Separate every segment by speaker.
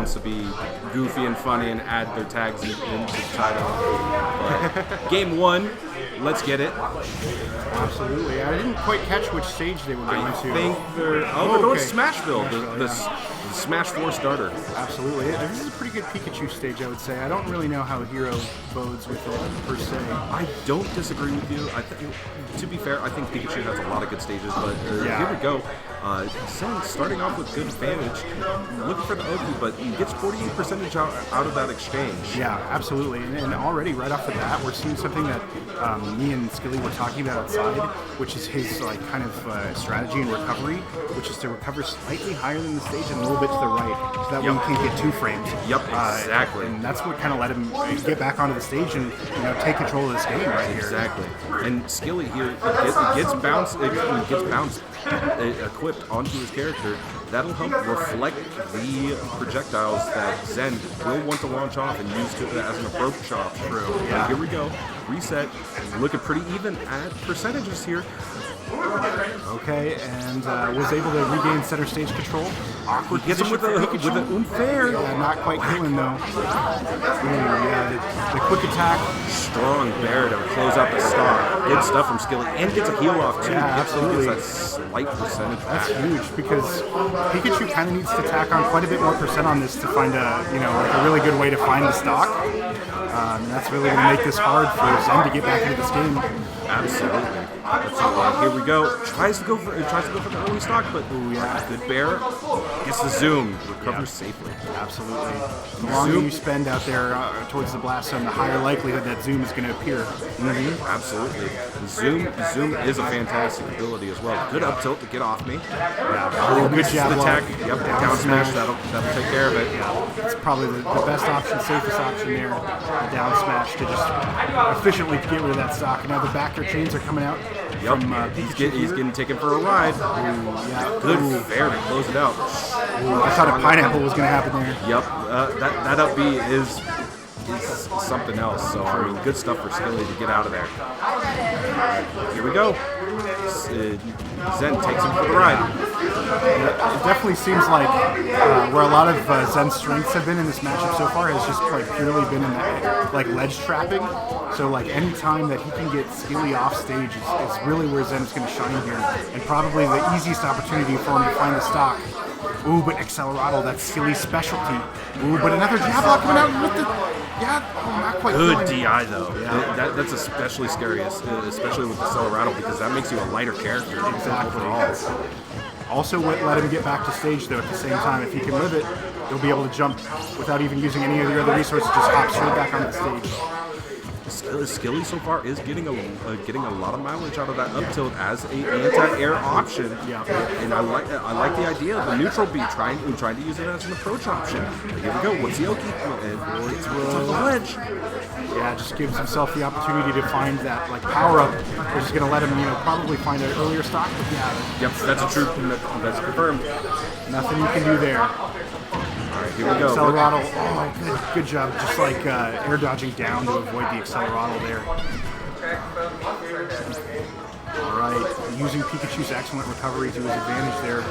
Speaker 1: wants to be goofy and funny and add their tags into the title. But game 1, let's get it.
Speaker 2: Absolutely. I didn't quite catch which stage they were going to.
Speaker 1: I think they're going to Smashville, the Smash 4 starter.
Speaker 2: Absolutely. This is a pretty good Pikachu stage, I would say. I don't really know how Hero bodes with it, per se.
Speaker 1: I don't disagree with you. To be fair, I think Pikachu has a lot of good stages, but here we go. Zen starting off with good advantage, looking for the Oki, but he gets 48% out of that exchange.
Speaker 2: Yeah, absolutely. And already, right off the bat, we're seeing something that me and Skilly were talking about outside, which is his kind of strategy and recovery, which is to recover slightly higher than the stage and a little bit to the right, so that way you can't get 2 frames.
Speaker 1: Yep, exactly.
Speaker 2: And that's what kind of let him get back onto the stage and take control of this game right here.
Speaker 1: Exactly. And Skilly here gets bounced equipped onto his character. That'll help reflect the projectiles that Zen will want to launch off and use as an approach option.
Speaker 2: True. Yeah.
Speaker 1: Here we go. Reset. Looking pretty even at percentages here.
Speaker 2: Okay, and was able to regain center stage control. Awkward.
Speaker 1: He gets him with an unfair.
Speaker 2: Yeah, not quite killing though. The quick attack.
Speaker 1: Strong bear to close out the stock. Good stuff from Skilly, and gets a heal off too.
Speaker 2: Yeah, absolutely.
Speaker 1: Gets that slight percentage back.
Speaker 2: That's huge because Pikachu kind of needs to tack on quite a bit more percent on this to find a really good way to find the stock. That's really going to make this hard for Zen to get back into this game.
Speaker 1: Absolutely. Here we go. Tries to go for the early stock, but good bear gets the zoom. Recovers safely.
Speaker 2: Absolutely. The longer you spend out there towards the blast zone, the higher likelihood that zoom is going to appear.
Speaker 1: Absolutely. Zoom is a fantastic ability as well. Good up tilt to get off me.
Speaker 2: Yeah. Good jab
Speaker 1: attack. Yep. Down smash. That'll take care of it.
Speaker 2: Yeah. It's probably the best option, safest option there. The down smash to just efficiently get rid of that stock. Now the backer chains are coming out.
Speaker 1: Yep. He's getting taken for a ride. Good fair to close it out.
Speaker 2: I thought a pineapple was going to happen there.
Speaker 1: Yep. That up B is something else. So I mean, good stuff for Skilly to get out of there. Here we go. Zen takes him for the ride.
Speaker 2: It definitely seems like where a lot of Zen's strengths have been in this matchup so far has just purely been in that ledge trapping. So any time that he can get Skilly off stage is really where Zen's going to shine here, and probably the easiest opportunity for him to find the stock. Ooh, but Accelerado, that's Skilly's specialty. Ooh, but another jab block coming out with the... not quite
Speaker 1: good DI though. Yeah. That's especially scary, especially with Accelerado, because that makes you a lighter character.
Speaker 2: Exactly. Overall. Also, let him get back to stage though. At the same time, if he can live it, he'll be able to jump without even using any of the other resources. Just hop straight back on the stage.
Speaker 1: Skilly so far is getting a lot of mileage out of that up tilt as an anti-air option.
Speaker 2: Yeah.
Speaker 1: And I like the idea of the neutral B trying to use it as an approach option. Here we go. What's the Oki? And it's on the ledge.
Speaker 2: Yeah, just gives himself the opportunity to find that power up, which is going to let him probably find an earlier stock. But
Speaker 1: yep, that's confirmed.
Speaker 2: Nothing you can do there.
Speaker 1: Here we go.
Speaker 2: Accelerado, good job. Just air dodging down to avoid the Accelerado there. All right, using Pikachu's excellent recovery to his advantage there.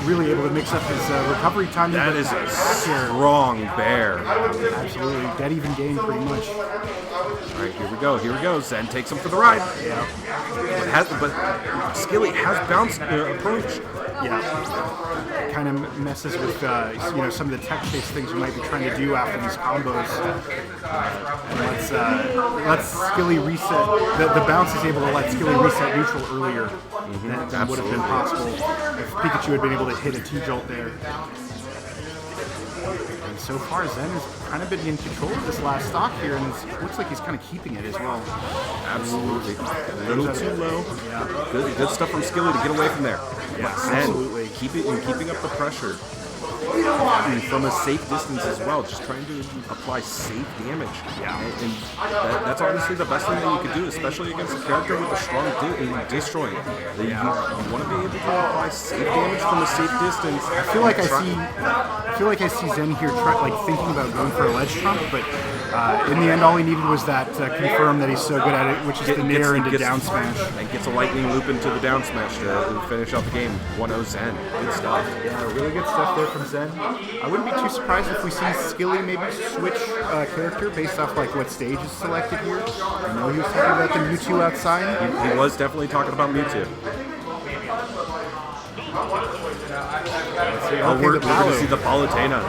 Speaker 2: Really able to mix up his recovery time.
Speaker 1: That is a strong bear.
Speaker 2: Absolutely, dead even game pretty much.
Speaker 1: All right, here we go. Zen takes him for the ride.
Speaker 2: Yeah.
Speaker 1: But Skilly has bounced approach.
Speaker 2: Yeah. Kind of messes with some of the tech chase things you might be trying to do after these combos. Let's Skilly reset. The bounce is able to let Skilly reset neutral earlier than would have been possible if Pikachu had been able to hit a T-Jolt there. And so far, Zen has kind of been in control of this last stock here, and it looks like he's kind of keeping it as well.
Speaker 1: Absolutely. A little too low.
Speaker 2: Yeah.
Speaker 1: Good stuff from Skilly to get away from there.
Speaker 2: Yeah,
Speaker 1: Zen,
Speaker 2: absolutely.
Speaker 1: Keeping up the pressure. And from a safe distance as well, just trying to apply safe damage.
Speaker 2: Yeah.
Speaker 1: And that's honestly the best thing that you could do, especially against a character with a strong destroy. You want to be able to apply safe damage from a safe distance.
Speaker 2: I feel like I see Zen here thinking about going for a ledge trump, but in the end, all he needed was that confirm that he's so good at it, which is the nair into down smash.
Speaker 1: And gets a lightning loop into the down smash to finish out the game. 1-0 Zen. Good stuff.
Speaker 2: Yeah, really good stuff there from Zen. I wouldn't be too surprised if we see Skilly maybe switch character based off like what stage is selected here. I know he was talking about the Mewtwo outside.
Speaker 1: He was definitely talking about Mewtwo. We're going to see the Palutena.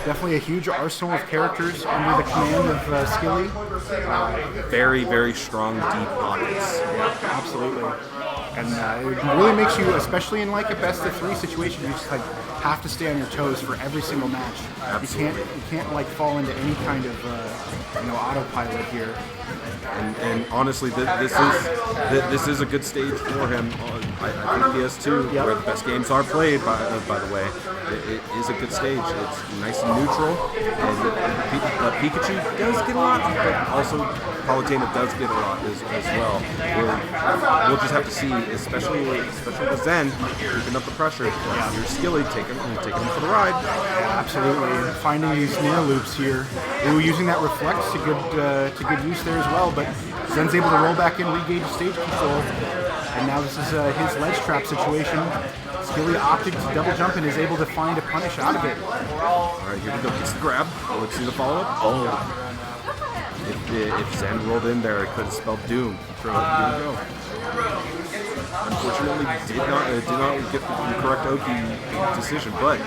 Speaker 2: Definitely a huge arsenal of characters under the command of Skilly.
Speaker 1: Very, very strong, deep pockets.
Speaker 2: Yeah, absolutely. And it really makes you, especially in like a best-of-3 situation, you just like have to stay on your toes for every single match.
Speaker 1: Absolutely.
Speaker 2: You can't like fall into any kind of autopilot here.
Speaker 1: And honestly, this is a good stage for him. I think PS2, where the best games are played, by the way, it is a good stage. It's nice and neutral, and Pikachu does get a lot, but also Palutena does get a lot as well. We'll just have to see, especially with Zen, keeping up the pressure. Here's Skilly taking him for the ride.
Speaker 2: Yeah, absolutely. And finding these near loops here. Ooh, using that reflex to good use there as well, but Zen's able to roll back in, regauge stage control. And now this is his ledge trap situation. Skilly opted to double jump and is able to find a punish out of it.
Speaker 1: All right, here we go. Gets the grab. Let's see the follow-up. Oh. If Zen rolled in there, it could have spelled doom. Here we go. Unfortunately, did not get the correct Oki decision, but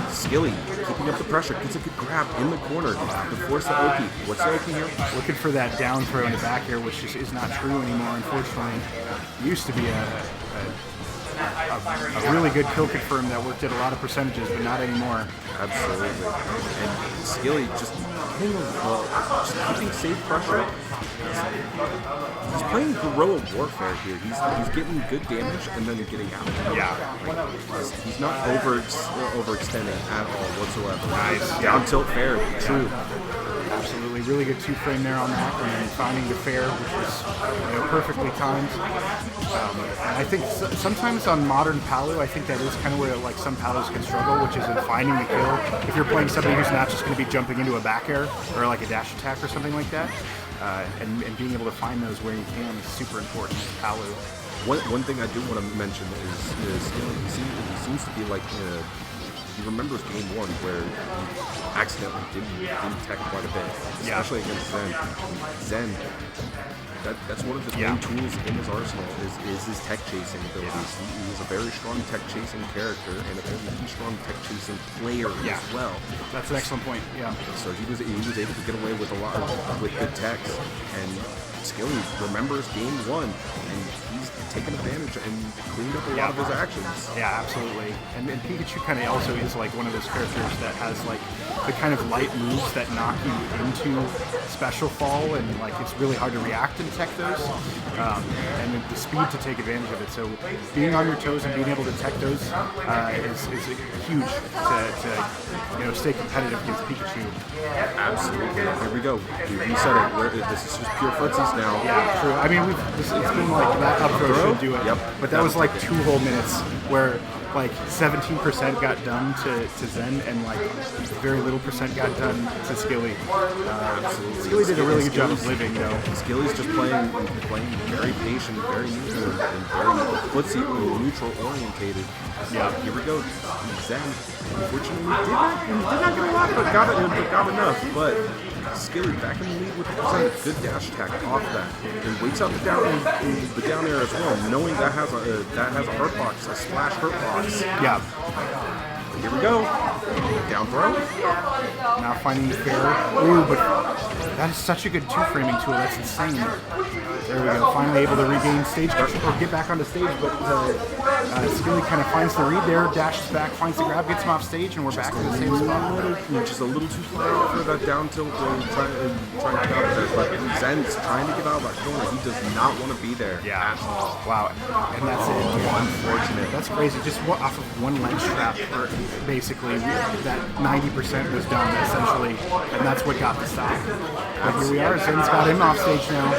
Speaker 1: Skilly keeping up the pressure, gets a good grab in the corner to force the Oki. What's the Oki here?
Speaker 2: Looking for that down throw in the back air, which just is not true anymore, unfortunately. Used to be a really good kill confirm that worked at a lot of percentages, but not anymore.
Speaker 1: Absolutely. And Skilly just keeping safe pressure. He's playing guerrilla warfare here. He's getting good damage and then getting out.
Speaker 2: Yeah.
Speaker 1: He's not overextending at all whatsoever.
Speaker 2: Nice.
Speaker 1: Down tilt fair. True.
Speaker 2: Absolutely, really good two-frame there on that, and then finding the fair, which was perfectly timed. And I think sometimes on modern Palu, I think that is kind of where like some Palus can struggle, which is in finding the kill. If you're playing somebody who's not just going to be jumping into a back air or like a dash attack or something like that, and being able to find those where you can is super important in Palu.
Speaker 1: One thing I do want to mention is he seems to be like. He remembers game 1 where he accidentally didn't tech quite a bit, especially against Zen. Zen, that's one of his main tools in his arsenal is his tech chasing abilities. He is a very strong tech chasing character and a very strong tech chasing player as well.
Speaker 2: That's an excellent point. Yeah.
Speaker 1: So he was able to get away with a lot with good techs, and Skilly remembers game 1, and he's taken advantage and cleaned up a lot of his actions.
Speaker 2: Yeah, absolutely. And Pikachu kind of also is like one of those characters that has like the kind of light moves that knock you into special fall, and like it's really hard to react and tech those, and the speed to take advantage of it. So being on your toes and being able to tech those is huge to stay competitive against Pikachu.
Speaker 1: Absolutely. Here we go. We reset it. This is just pure footsies now.
Speaker 2: Yeah, true. I mean, it's been like that up throw should do it.
Speaker 1: Yep.
Speaker 2: But that was like 2 whole minutes where like 17% got done to Zen and like very little percent got done to Skilly. Skilly did a really good job of living,
Speaker 1: Skilly's just playing very patient, very neutral, and very footsie neutral orientated.
Speaker 2: Yeah.
Speaker 1: Here we go. Zen, unfortunately, did not get a lot, but got enough. But Skilly back in the lead with a good dash attack off that, and waits out the down air as well, knowing that has a hurt box, a splash hurt box.
Speaker 2: Yeah.
Speaker 1: Here we go. Down throw.
Speaker 2: Now finding the fair. Ooh, but that is such a good 2-framing tool. That's insane. There we go. Finally able to regain stage control, or get back onto stage, but Skilly kind of finds the read there, dashes back, finds the grab, gets him off stage, and we're back in the same spot.
Speaker 1: Just a little too far for that down tilt trying to get out of there. But Zen's trying to get out of that corner. He does not want to be there.
Speaker 2: Yeah. Wow. And that's it.
Speaker 1: Unfortunate.
Speaker 2: That's crazy. Just off of one ledge trap, basically, that 90% was done, essentially, and that's what got the stop. But here we are. Zen's got him off stage now.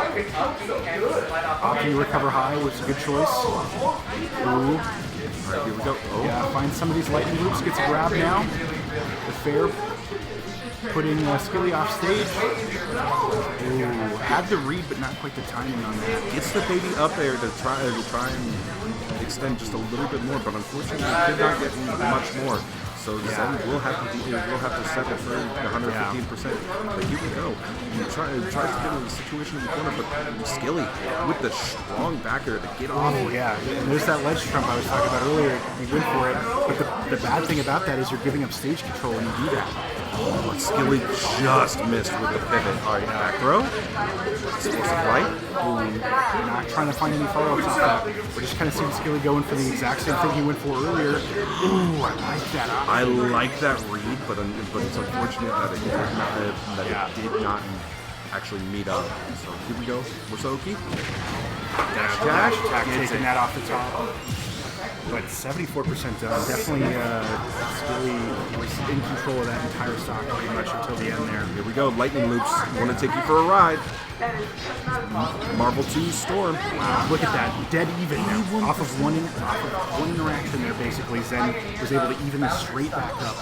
Speaker 2: Opting to recover high was a good choice. Ooh.
Speaker 1: All right, here we go. Oh.
Speaker 2: Yeah, finds some of these lightning loops, gets a grab now. The fair putting Skilly off stage. Ooh, had the read, but not quite the timing on that.
Speaker 1: Gets the baby up there to try and extend just a little bit more, but unfortunately did not get much more. So Zen will have to settle for 115%. But here we go. He tries to get in the situation in the corner, but Skilly with the strong backer to get off.
Speaker 2: Oh, yeah. And there's that ledge trump I was talking about earlier. He went for it. But the bad thing about that is you're giving up stage control when you do that.
Speaker 1: Oh, Skilly just missed with the pivot. All right, back throw. Explosive right.
Speaker 2: Ooh, not trying to find any follow-ups off that. We're just kind of seeing Skilly going for the exact same thing he went for earlier. Ooh, I like that option.
Speaker 1: I like that read, but it's unfortunate that it did not actually meet up. So here we go. Wasoki. Dash attack.
Speaker 2: Taking that off the top. But 74% done. Definitely Skilly was in control of that entire stock pretty much until the end there.
Speaker 1: Here we go. Lightning loops. Want to take you for a ride. Marvel 2 Storm.
Speaker 2: Wow, look at that. Dead even now. Off of one interaction there, basically, Zen was able to even this straight back up.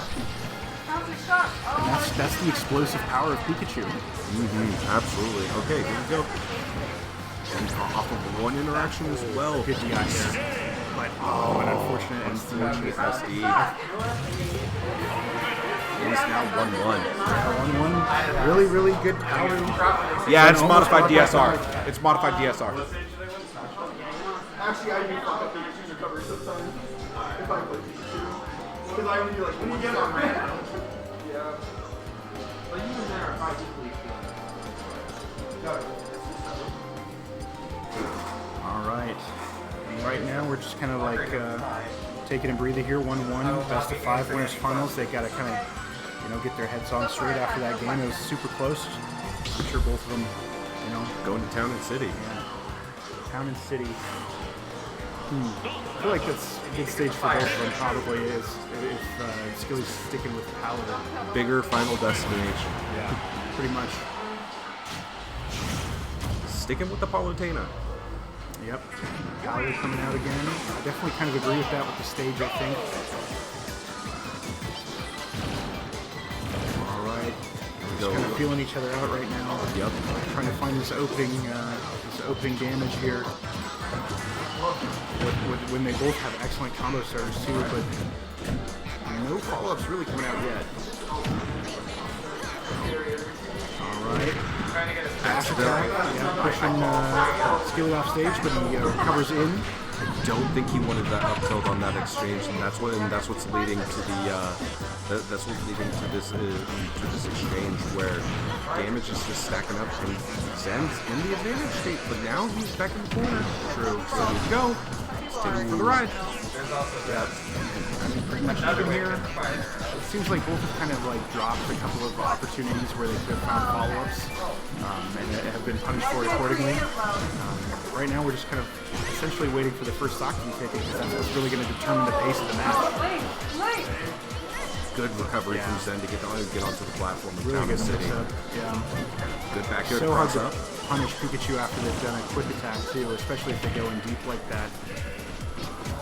Speaker 2: And that's the explosive power of Pikachu.
Speaker 1: Absolutely. Okay, here we go. And off of one interaction as well.
Speaker 2: Good DI there. But, an unfortunate
Speaker 1: SD. It is now 1-1.
Speaker 2: 1-1. Really, really good power.
Speaker 1: Yeah, it's modified DSR. It's modified DSR.
Speaker 3: Actually, I do fuck up Pikachu's recovery sometimes. If I play Pikachu. Because I really like when you get on red. Yeah. But even there, if I equally
Speaker 2: All right. Right now, we're just kind of like taking a breather here. 1-1, best of 5 winners finals. They got to kind of, get their heads on straight after that game. It was super close. I'm sure both of them,
Speaker 1: going to Town and City.
Speaker 2: Yeah. Town and City. I feel like that's a good stage for both of them. Probably is if Skilly's sticking with Palutena.
Speaker 1: Bigger final destination.
Speaker 2: Yeah, pretty much.
Speaker 1: Sticking with the Palutena.
Speaker 2: Yep. Palutena coming out again. I definitely kind of agree with that with the stage, I think. All right. Just kind of feeling each other out right now.
Speaker 1: Yep.
Speaker 2: Trying to find this opening damage here. When they both have excellent combo starters too, but no follow-ups really coming out yet. All right. Dash attack, pushing Skilly off stage, but he recovers in.
Speaker 1: I don't think he wanted that up tilt on that exchange, and that's what's leading to this exchange where damage is just stacking up, and Zen's in the advantage state, but now he's back in the corner. True. So here we go. Let's take him for the ride.
Speaker 2: Yeah. I mean, pretty much even here. It seems like both have kind of like dropped a couple of opportunities where they could have found follow-ups and have been punished for it accordingly. Right now, we're just kind of essentially waiting for the first stock to be taken because that's what's really going to determine the pace of the match.
Speaker 1: Good recovery from Zen to get onto the platform in
Speaker 2: Really
Speaker 1: Town
Speaker 2: good
Speaker 1: and City.
Speaker 2: mix-up. Yeah.
Speaker 1: Good back air
Speaker 2: So hard
Speaker 1: cross
Speaker 2: to
Speaker 1: up.
Speaker 2: punish Pikachu after they've done a quick attack too, especially if they go in deep like that.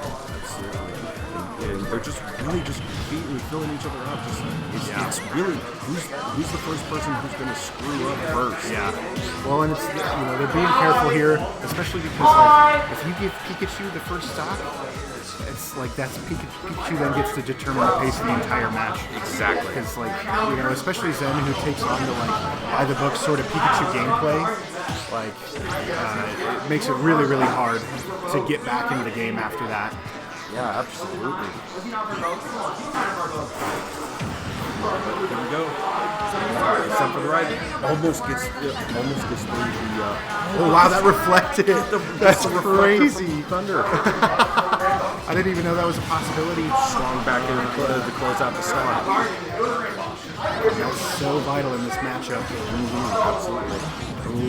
Speaker 1: Absolutely. And they're just really filling each other up. It's really who's the first person who's going to screw up first.
Speaker 2: Yeah. Well, and it's they're being careful here, especially because if you give Pikachu the first stock, it's like that's Pikachu then gets to determine the pace of the entire match.
Speaker 1: Exactly.
Speaker 2: Because especially Zen, who takes on the by the book sort of Pikachu gameplay, it makes it really, really hard to get back into the game after that.
Speaker 1: Yeah, absolutely. There we go. Set for the ride. Almost gets through the.
Speaker 2: Oh wow, that reflected. That's crazy.
Speaker 1: Thunder.
Speaker 2: I didn't even know that was a possibility.
Speaker 1: Strong back there to close out the start.
Speaker 2: That's so vital in this matchup.
Speaker 1: Absolutely.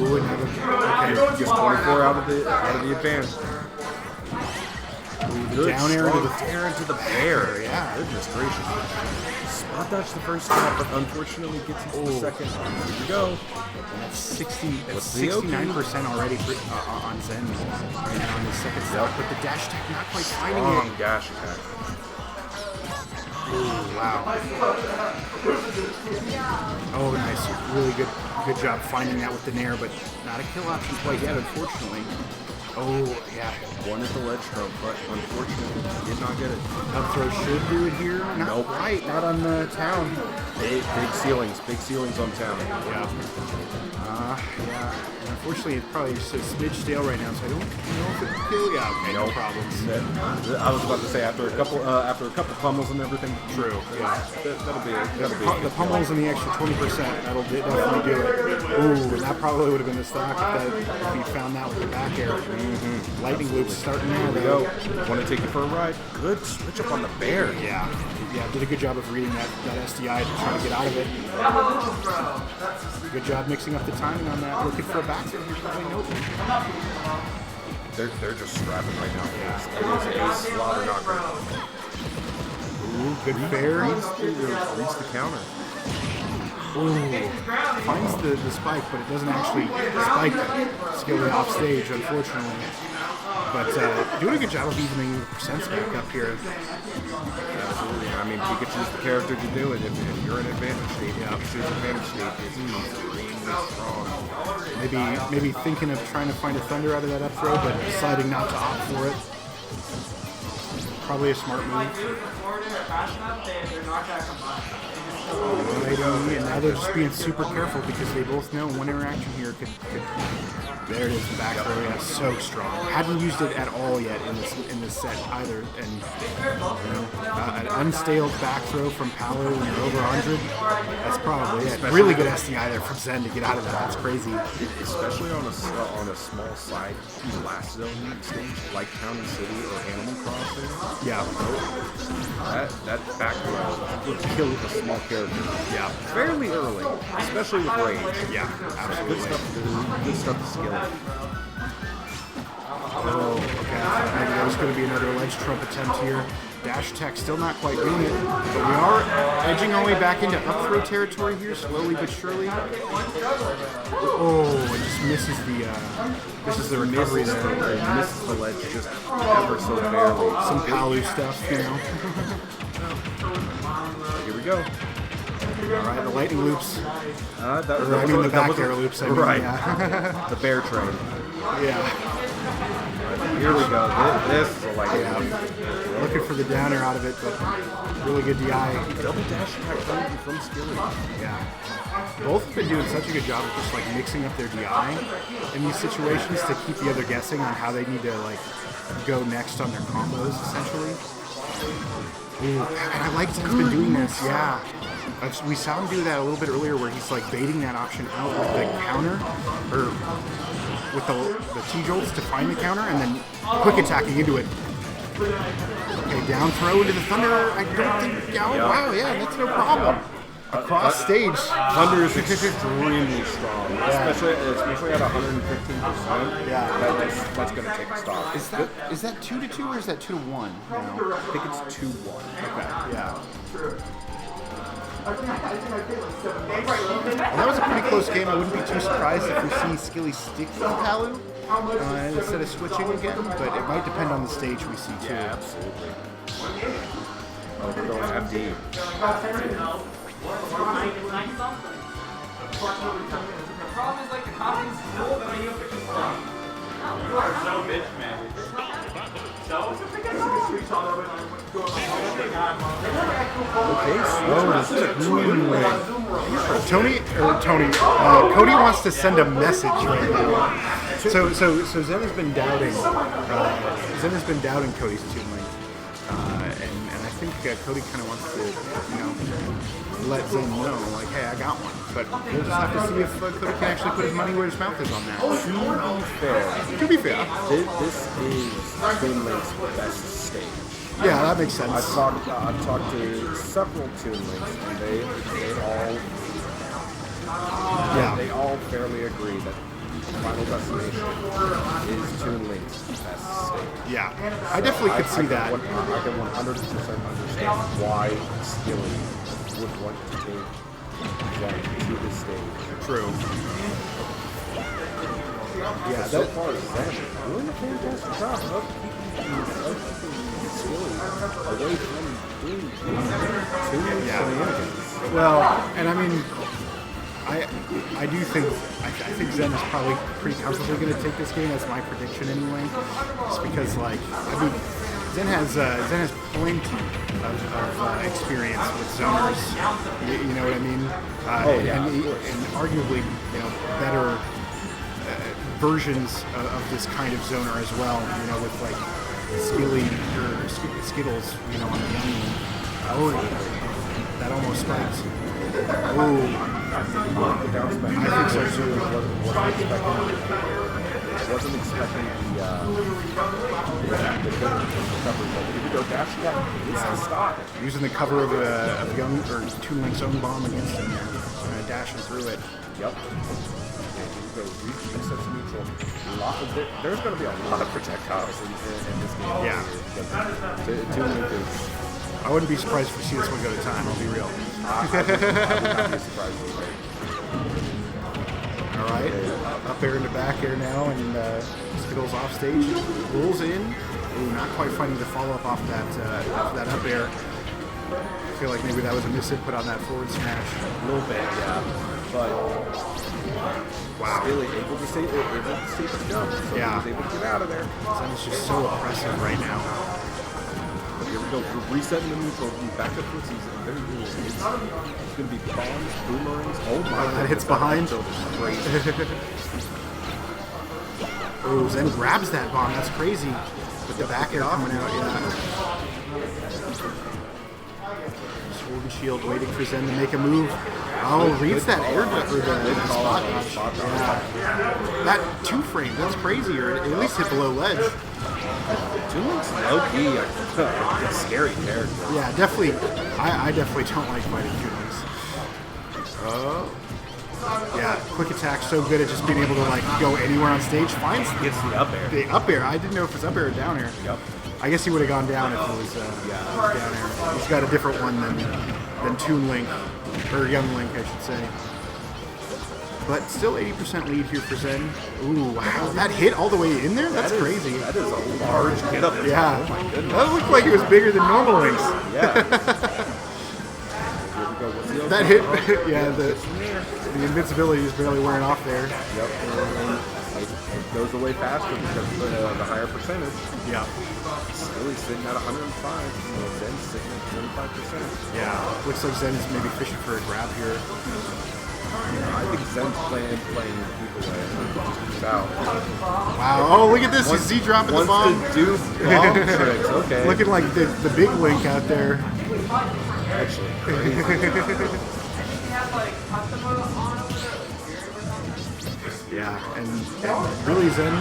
Speaker 2: Ooh, okay.
Speaker 1: Gets 24 out of the advance. Good
Speaker 2: Down air
Speaker 1: into the bear.
Speaker 2: Yeah.
Speaker 1: Goodness gracious. Spot dodge the first stop, but unfortunately gets into the second. Here we go.
Speaker 2: That's 69% already on Zen and on his second stop, but the dash attack not quite finding
Speaker 1: Strong
Speaker 2: it.
Speaker 1: dash attack.
Speaker 2: Ooh, wow. Oh, nice. Really good job finding that with the nair, but not a kill option quite yet, unfortunately. Oh, yeah.
Speaker 1: Wanted the ledge throw, but unfortunately did not get it.
Speaker 2: Up throw should do it here. Not
Speaker 1: Nope.
Speaker 2: quite. Not on the town.
Speaker 1: Big ceilings on town.
Speaker 2: Yeah. Yeah. Unfortunately, it's probably just a smidge stale right now, so I don't know if it will kill. Yeah, okay, no problems.
Speaker 1: I was about to say after a couple pummels and everything.
Speaker 2: True. Yeah.
Speaker 1: That'll be it.
Speaker 2: The pummels and the extra 20%, that'll definitely do it. Ooh, that probably would have been the stock if he found that with the back air. Lightning loops starting now.
Speaker 1: Here we go. Want to take you for a ride? Good switch up on the bear.
Speaker 2: Yeah, did a good job of reading that SDI to try to get out of it. Good job mixing up the timing on that. Looking for a back throw here, probably nope.
Speaker 1: They're just scrapping right now. It is a slaughter knocker.
Speaker 2: Ooh, good fair.
Speaker 1: Reads the counter.
Speaker 2: Ooh, finds the spike, but it doesn't actually spike Skilly off stage, unfortunately. But doing a good job of evening the percents back up here.
Speaker 1: Absolutely. I mean, Pikachu's the character to do it. If you're in advantage state, Pikachu's advantage state is extremely strong.
Speaker 2: Maybe thinking of trying to find a thunder out of that up throw, but deciding not to opt for it. Probably a smart move. Alrighty, and now they're just being super careful because they both know one interaction here could there it is, the back throw, yeah, so strong. Hadn't used it at all yet in this set either, and an unstaled back throw from Palu when you're over 100, that's probably it. Really good SDI there from Zen to get out of that. That's crazy.
Speaker 1: Especially on a small side last zone stage like County City or Animal Crossing.
Speaker 2: Yeah.
Speaker 1: That back throw would kill a small character.
Speaker 2: Yeah.
Speaker 1: Fairly early, especially with rage.
Speaker 2: Yeah, absolutely.
Speaker 1: Good stuff to skill.
Speaker 2: Oh, okay. Maybe that was going to be another ledge trump attempt here. Dash attack still not quite doing it, but we are edging our way back into up throw territory here, slowly but surely. Oh, it just misses the recovery there.
Speaker 1: Misses the ledge just ever so barely.
Speaker 2: Some Palu stuff, you know.
Speaker 1: Here we go.
Speaker 2: All right, the lightning loops.
Speaker 1: The
Speaker 2: back air loops.
Speaker 1: Right.
Speaker 2: Yeah.
Speaker 1: The bear train.
Speaker 2: Yeah.
Speaker 1: Here we go. This is a lightning loop.
Speaker 2: Looking for the downer out of it, but really good DI.
Speaker 1: Double dash attack from Skilly.
Speaker 2: Yeah. Both have been doing such a good job of just like mixing up their DI in these situations to keep the other guessing on how they need to like go next on their combos, essentially. Ooh, and I like Zen's been doing this, yeah. We saw him do that a little bit earlier where he's like baiting that option out with the counter, or with the T-jolts to find the counter and then quick attacking into it. Okay, down throw into the thunder. I don't think, wow, yeah, that's no problem. Across stage.
Speaker 1: Thunder is extremely strong, especially at 115%.
Speaker 2: Yeah.
Speaker 1: That's going to take a stop.
Speaker 2: Is that 2-2 or is that 2-1? No.
Speaker 1: I think it's 2-1.
Speaker 2: Okay, yeah. Well, that was a pretty close game. I wouldn't be too surprised if we see Skilly stick with Palu instead of switching again, but it might depend on the stage we see too.
Speaker 1: Yeah, absolutely. Oh, we're going FD.
Speaker 3: The problem is like the copies full, but you have to confirm. You are so bitch, man.
Speaker 2: Cody wants to send a message right now. So Zen has been doubting. Zen has been doubting Cody's Toon Link, and I think Cody kind of wants to, let Zen know, like, hey, I got one. But we'll just have to see if Cody can actually put his money where his mouth is on that. To be fair,
Speaker 1: This is Toon Link's best stage.
Speaker 2: Yeah, that makes sense.
Speaker 1: I've talked to several Toon Links, and they all fairly agree that Final Destination is Toon Link's best stage.
Speaker 2: Yeah, I definitely could see that.
Speaker 1: I can 100% understand why Skilly would want to take Zen to this stage.
Speaker 2: True. Yeah,
Speaker 1: so far Zen doing a fantastic job of keeping Skilly away from doing Toon shenanigans.
Speaker 2: Well, and I mean, I do think I think Zen is probably pretty comfortably going to take this game. That's my prediction anyway. Just because like I mean Zen has plenty of experience with zoners. You know what I mean? And arguably better versions of this kind of zoner as well. You know, with like Skilly or Skittles. You know, on the young one. Oh, that almost spiked. Oh. I think so too.
Speaker 1: Wasn't expecting the cover, but if you go dash, it's the stop.
Speaker 2: Using the cover of Young or Toon Link's own bomb against him there, dashing through it.
Speaker 1: Yep. Resets neutral. There's going to be a lot of projectiles in this game.
Speaker 2: Yeah.
Speaker 1: Toon Link is.
Speaker 2: I wouldn't be surprised if we see this one go to time. I'll be real.
Speaker 1: I would not be surprised either.
Speaker 2: All right, up air into back air now, and Skittles off stage, rolls in. Ooh, not quite finding the follow up off that up air. I feel like maybe that was a misinput on that forward smash.
Speaker 1: A little bit, yeah. But wow, Skilly able to save the jump. So
Speaker 2: yeah,
Speaker 1: he was able to get out of there.
Speaker 2: Zen is just so oppressive right now.
Speaker 1: Here we go. We're resetting the neutral. Back up for season. Very cool. It's going to be bombs, boomerangs. Oh my god.
Speaker 2: That hits behind. Oh, Zen grabs that bomb. That's crazy. With the back air coming out, yeah. Sword and shield waiting for Zen to make a move. Oh, reads that air or the spot. Yeah. That 2-frame, that's crazy. Or at least hit below ledge.
Speaker 1: Toon Link's low-key a scary character.
Speaker 2: Yeah, definitely. I definitely don't like fighting Toon Links. Oh. Yeah, quick attack, so good at just being able to like go anywhere on stage. Finds
Speaker 1: gets the up air.
Speaker 2: The up air. I didn't know if it's up air or down air.
Speaker 1: Yep.
Speaker 2: I guess he would have gone down if it was down air. He's got a different one than Toon Link, or Young Link, I should say. But still 80% lead here for Zen. Ooh, wow. That hit all the way in there? That's crazy.
Speaker 1: That is a large get up.
Speaker 2: Yeah.
Speaker 1: Oh my goodness.
Speaker 2: That looked like it was bigger than normal links.
Speaker 1: Yeah. Here we go.
Speaker 2: That hit, yeah, the invincibility is barely wearing off there.
Speaker 1: Yep. It goes away faster because of the higher percentage.
Speaker 2: Yeah.
Speaker 1: Skilly's sitting at 105. Zen's sitting at 25%.
Speaker 2: Yeah. Looks like Zen's maybe fishing for a grab here.
Speaker 1: I think Zen's playing people away. Out.
Speaker 2: Wow. Oh, look at this. He's Z-dropping the bomb.
Speaker 1: Wants to do bomb tricks. Okay.
Speaker 2: Looking like the big Link out there.
Speaker 1: Actually.
Speaker 2: Yeah, and really Zen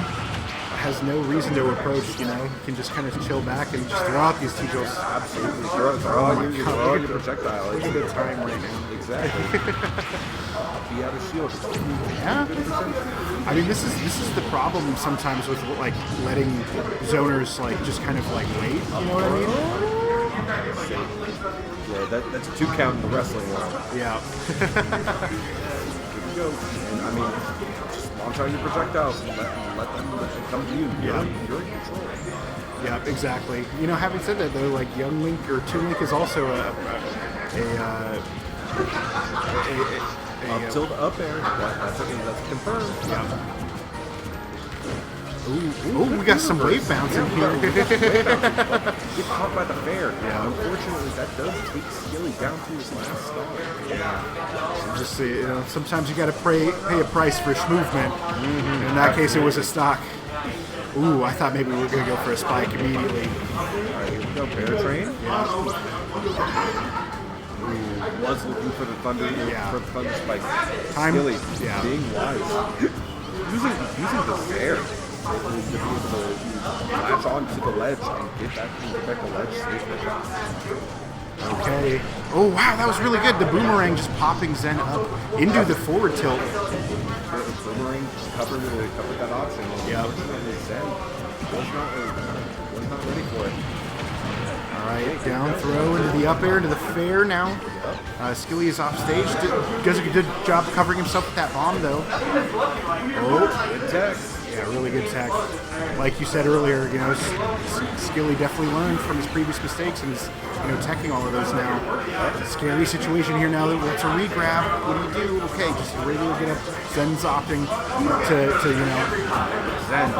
Speaker 2: has no reason to approach, you know. He can just kind of chill back and just throw out these T-drills.
Speaker 1: Absolutely. Throw your projectile.
Speaker 2: It's a good time right now.
Speaker 1: Exactly. Be out of shield.
Speaker 2: Yeah. I mean, this is the problem sometimes with like letting zoners like just kind of like wait. You know what I mean?
Speaker 1: Yeah, that's a 2 count in the wrestling world.
Speaker 2: Yeah.
Speaker 1: Here we go. And I mean, just launch out your projectiles and let them come to you. You're in control.
Speaker 2: Yeah, exactly. You know, having said that though, like Young Link or Toon Link is also
Speaker 1: up till the up air. That's confirmed.
Speaker 2: Yeah. Ooh, we got some wave bouncing here.
Speaker 1: Get caught by the fair.
Speaker 2: Yeah.
Speaker 1: Unfortunately, that does take Skilly down to his last star.
Speaker 2: Yeah. Just you know, sometimes you got to pay a price for movement. Mm-hmm. In that case, it was a stock. Ooh, I thought maybe we were gonna go for a spike immediately.
Speaker 1: All right, here we go. Bear train.
Speaker 2: Yeah.
Speaker 1: Ooh, was looking for the thunder.
Speaker 2: Yeah.
Speaker 1: For the thunder spike.
Speaker 2: Time.
Speaker 1: Skilly,
Speaker 2: Yeah.
Speaker 1: being wise. using the fair. To be able to latch on to the ledge and get back the ledge safely.
Speaker 2: Okay. Oh wow, that was really good. The boomerang just popping Zen up into the forward tilt.
Speaker 1: The boomerang covered that option.
Speaker 2: Yeah.
Speaker 1: Zen was not ready for it.
Speaker 2: All right, down throw into the up air to the fair now. Skilly is off stage. Does a good job covering himself with that bomb though.
Speaker 1: Oh, good tech.
Speaker 2: Yeah, really good tech. Like you said earlier, you know, Skilly definitely learned from his previous mistakes and is, you know, teching all of those now. Scary situation here now. That's a regrab. What do you do? Okay, just regular get up. Zen's opting to you know.
Speaker 1: Zen,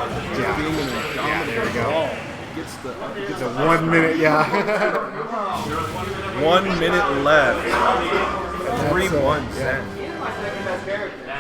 Speaker 2: Yeah.
Speaker 1: being an
Speaker 2: Yeah, there we go.
Speaker 1: gets the
Speaker 2: 1 minute, yeah.
Speaker 1: 1 minute left.
Speaker 2: That's,
Speaker 1: 3-1
Speaker 2: yeah.
Speaker 1: Zen.